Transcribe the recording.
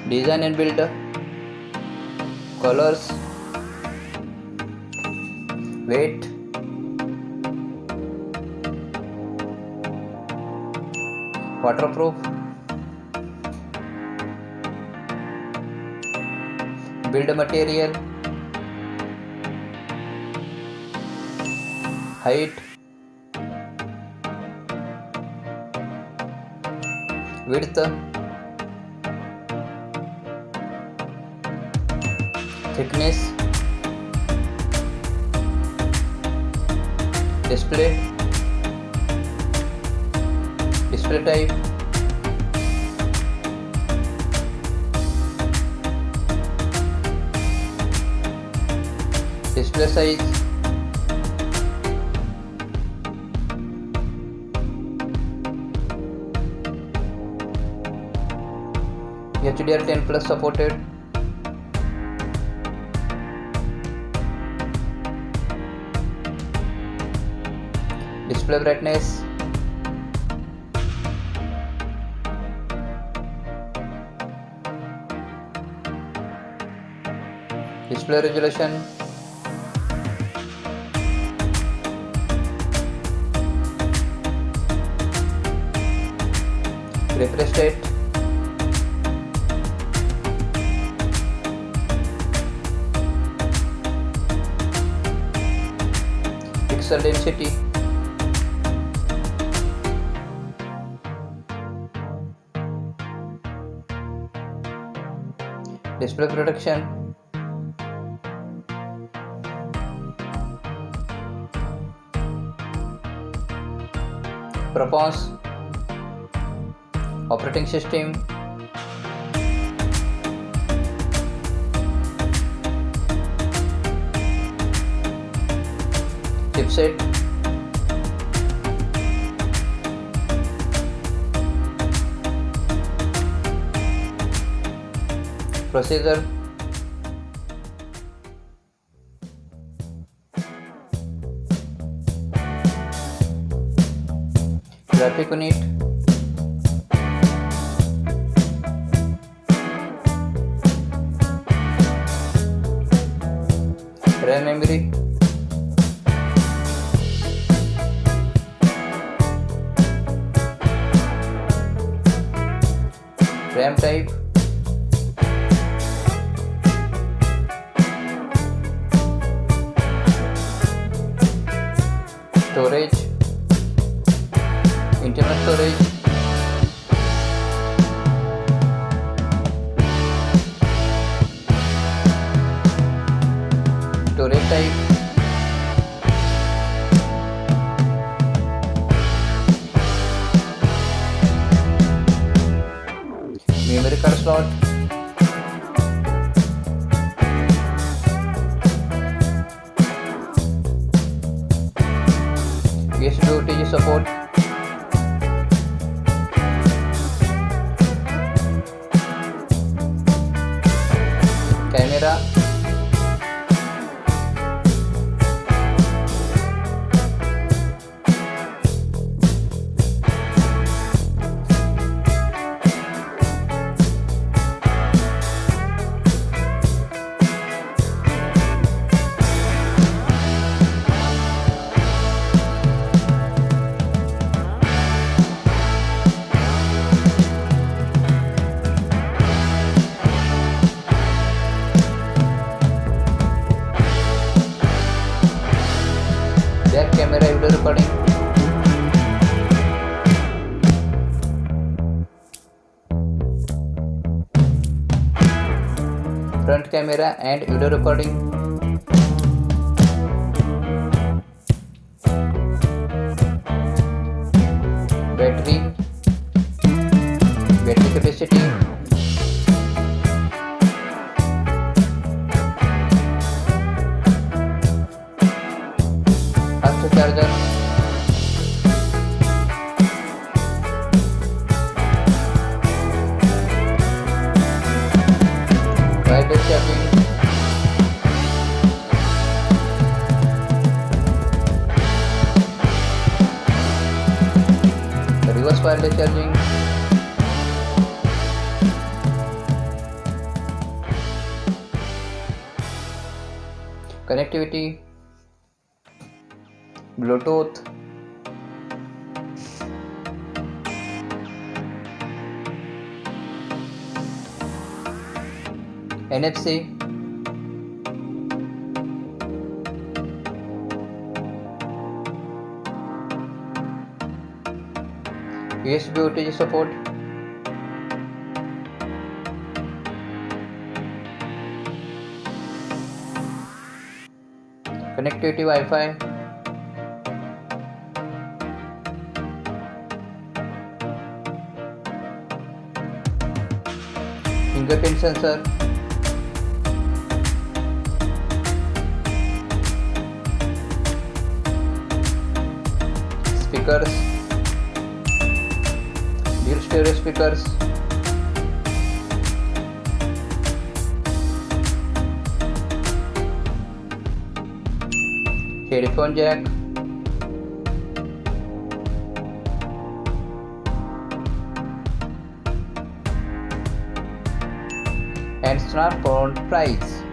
design and build, colors, weight, waterproof, build material, height, width, thickness, display type, display size, HDR10 plus supported, display brightness, display resolution, refresh rate, pixel density, display protection, performance, operating system, chipset, processor, graphic unit, RAM memory, RAM type, storage, internal storage, storage type, memory card slot, USB OTG support, camera, back camera video recording, front camera and video recording, battery capacity, fast charger, wireless charging, reverse wireless charging, connectivity, Bluetooth, NFC, USB OTG support, connectivity Wi-Fi, fingerprint sensor, speakers, dual stereo speakers, headphone jack, and smartphone price.